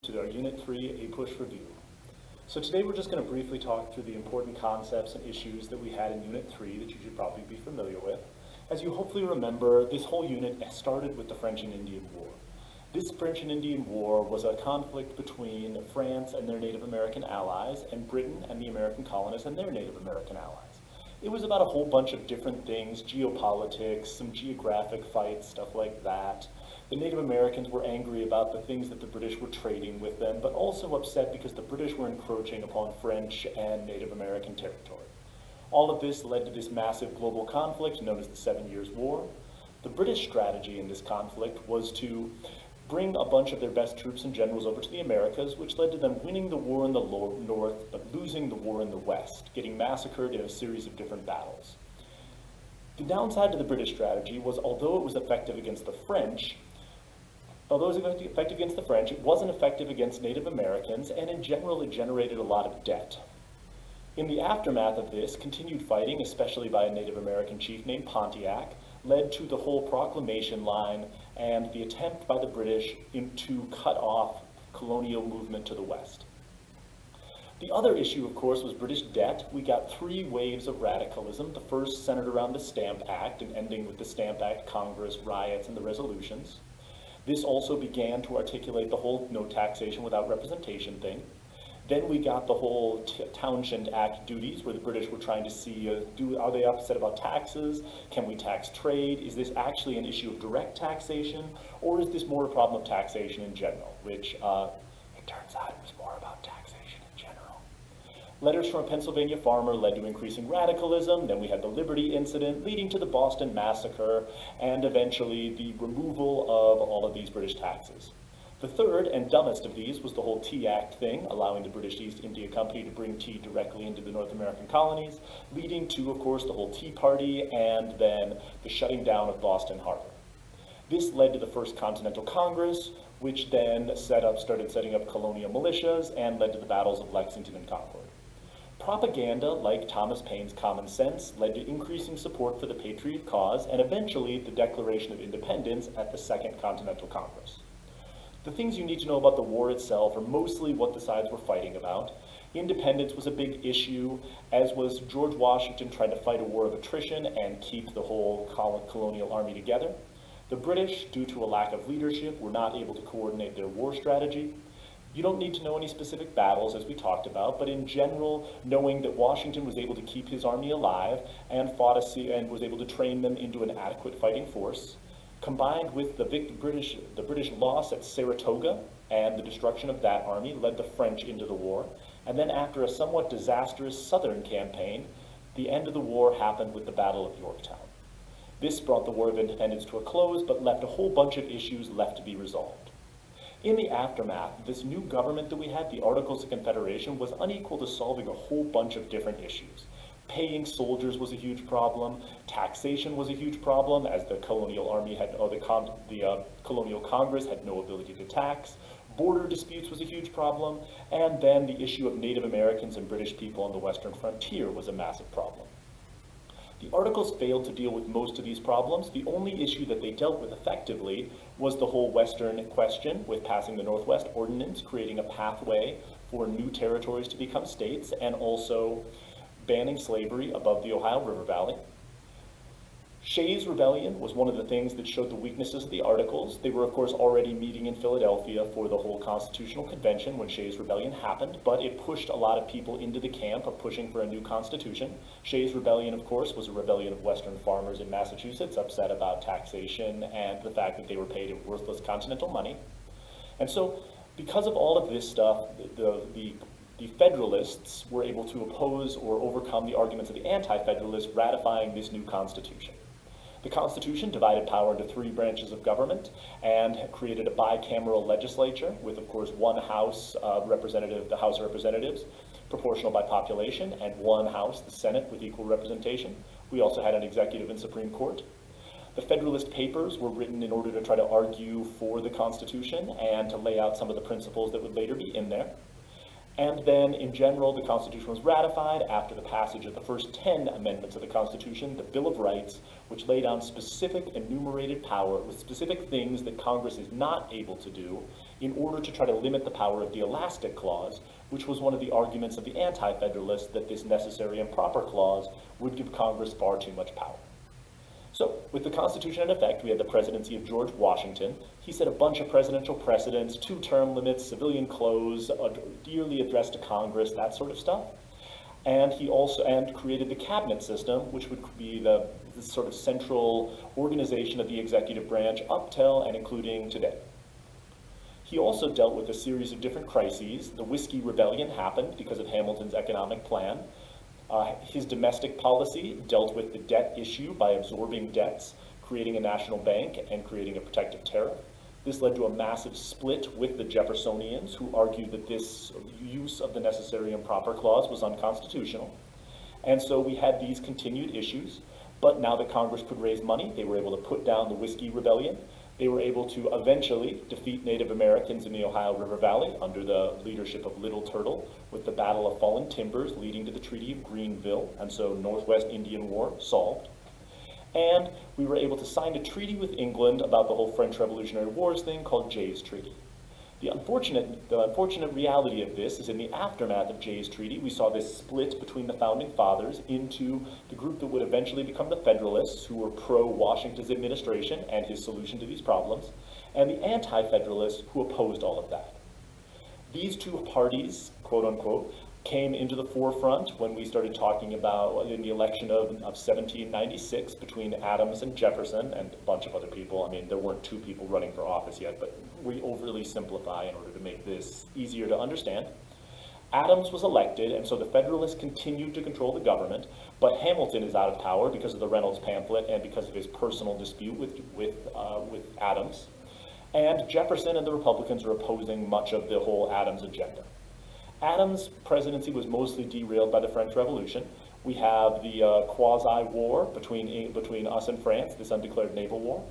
to our Unit 3 APUSH review. So today we're just going to briefly talk through the important concepts and issues that we had in Unit 3 that you should probably be familiar with. As you hopefully remember, this whole unit started with the French and Indian War. This French and Indian War was a conflict between France and their Native American allies, and Britain and the American colonists and their Native American allies. It was about a whole bunch of different things, geopolitics, some geographic fights, stuff like that. The Native Americans were angry about the things that the British were trading with them, but also upset because the British were encroaching upon French and Native American territory. All of this led to this massive global conflict known as the 7 Years' War. The British strategy in this conflict was to bring a bunch of their best troops and generals over to the Americas, which led to them winning the war in the north, but losing the war in the west, getting massacred in a series of different battles. The downside to the British strategy was, although it was effective against the French, it wasn't effective against Native Americans, and in general it generated a lot of debt. In the aftermath of this, continued fighting, especially by a Native American chief named Pontiac, led to the whole proclamation line and the attempt by the British to cut off colonial movement to the west. The other issue, of course, was British debt. We got 3 waves of radicalism, the first centered around the Stamp Act and ending with the Stamp Act, Congress, riots, and the resolutions. This also began to articulate the whole no taxation without representation thing. Then we got the whole Townshend Act duties, where the British were trying to see, are they upset about taxes? Can we tax trade? Is this actually an issue of direct taxation? Or is this more a problem of taxation in general? Which, it turns out it was more about taxation in general. Letters from a Pennsylvania farmer led to increasing radicalism. Then we had the Liberty Incident, leading to the Boston Massacre, and eventually the removal of all of these British taxes. The third and dumbest of these was the whole Tea Act thing, allowing the British East India Company to bring tea directly into the North American colonies, leading to, of course, the whole Tea Party and then the shutting down of Boston Harbor. This led to the First Continental Congress, which then started setting up colonial militias and led to the battles of Lexington and Concord. Propaganda, like Thomas Paine's Common Sense, led to increasing support for the Patriot cause and eventually the Declaration of Independence at the Second Continental Congress. The things you need to know about the war itself are mostly what the sides were fighting about. Independence was a big issue, as was George Washington trying to fight a war of attrition and keep the whole colonial army together. The British, due to a lack of leadership, were not able to coordinate their war strategy. You don't need to know any specific battles, as we talked about, but in general, knowing that Washington was able to keep his army alive and was able to train them into an adequate fighting force, combined with the British loss at Saratoga and the destruction of that army, led the French into the war. And then after a somewhat disastrous southern campaign, the end of the war happened with the Battle of Yorktown. This brought the War of Independence to a close, but left a whole bunch of issues left to be resolved. In the aftermath, this new government that we had, the Articles of Confederation, was unequal to solving a whole bunch of different issues. Paying soldiers was a huge problem. Taxation was a huge problem, as the colonial army the colonial Congress had no ability to tax. Border disputes was a huge problem, and then the issue of Native Americans and British people on the western frontier was a massive problem. The Articles failed to deal with most of these problems. The only issue that they dealt with effectively was the whole Western question, with passing the Northwest Ordinance, creating a pathway for new territories to become states, and also banning slavery above the Ohio River Valley. Shays' Rebellion was one of the things that showed the weaknesses of the Articles. They were, of course, already meeting in Philadelphia for the whole Constitutional Convention when Shays' Rebellion happened, but it pushed a lot of people into the camp of pushing for a new constitution. Shays' Rebellion, of course, was a rebellion of Western farmers in Massachusetts upset about taxation and the fact that they were paid in worthless continental money. And so, because of all of this stuff, the Federalists were able to oppose or overcome the arguments of the Anti-Federalists, ratifying this new Constitution. The Constitution divided power into 3 branches of government and created a bicameral legislature with, of course, one House representative, the House of Representatives, proportional by population, and one House, the Senate, with equal representation. We also had an executive and Supreme Court. The Federalist Papers were written in order to try to argue for the Constitution and to lay out some of the principles that would later be in there. And then, in general, the Constitution was ratified after the passage of the first 10 amendments of the Constitution, the Bill of Rights, which lay down specific enumerated power with specific things that Congress is not able to do in order to try to limit the power of the elastic clause, which was one of the arguments of the anti-federalists that this necessary and proper clause would give Congress far too much power. So, with the Constitution in effect, we had the presidency of George Washington. He set a bunch of presidential precedents, 2 term limits, civilian close, yearly address to Congress, that sort of stuff. And he also created the cabinet system, which would be the sort of central organization of the executive branch up till and including today. He also dealt with a series of different crises. The Whiskey Rebellion happened because of Hamilton's economic plan. His domestic policy dealt with the debt issue by absorbing debts, creating a national bank, and creating a protective tariff. This led to a massive split with the Jeffersonians, who argued that this use of the necessary and proper clause was unconstitutional. And so we had these continued issues, but now that Congress could raise money, they were able to put down the Whiskey Rebellion. They were able to eventually defeat Native Americans in the Ohio River Valley under the leadership of Little Turtle, with the Battle of Fallen Timbers leading to the Treaty of Greenville, and so Northwest Indian War solved. And we were able to sign a treaty with England about the whole French Revolutionary Wars thing called Jay's Treaty. The unfortunate reality of this is in the aftermath of Jay's Treaty, we saw this split between the Founding Fathers into the group that would eventually become the Federalists, who were pro-Washington's administration and his solution to these problems, and the Anti-Federalists, who opposed all of that. These two parties, quote unquote, came into the forefront when we started talking about in the election of 1796 between Adams and Jefferson and a bunch of other people. I mean, there weren't 2 people running for office yet, but we overly simplify in order to make this easier to understand. Adams was elected, and so the Federalists continued to control the government, but Hamilton is out of power because of the Reynolds pamphlet and because of his personal dispute with Adams. And Jefferson and the Republicans are opposing much of the whole Adams agenda. Adams' presidency was mostly derailed by the French Revolution. We have the quasi-war between us and France, this undeclared naval war.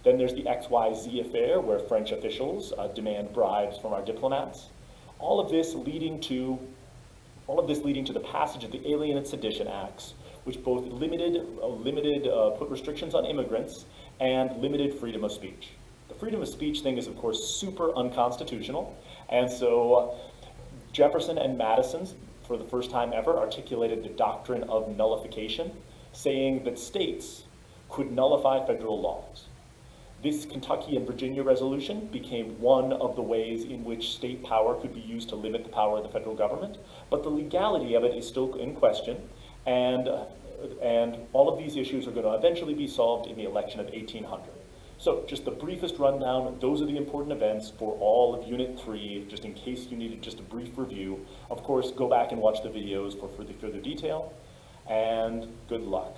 Then there's the XYZ affair, where French officials demand bribes from our diplomats. All of this leading to the passage of the Alien and Sedition Acts, which both put restrictions on immigrants and limited freedom of speech. The freedom of speech thing is, of course, super unconstitutional, and so Jefferson and Madison, for the first time ever, articulated the doctrine of nullification, saying that states could nullify federal laws. This Kentucky and Virginia resolution became one of the ways in which state power could be used to limit the power of the federal government, but the legality of it is still in question, and all of these issues are going to eventually be solved in the election of 1800. So just the briefest rundown, those are the important events for all of Unit 3, just in case you needed just a brief review. Of course, go back and watch the videos for further detail, and good luck.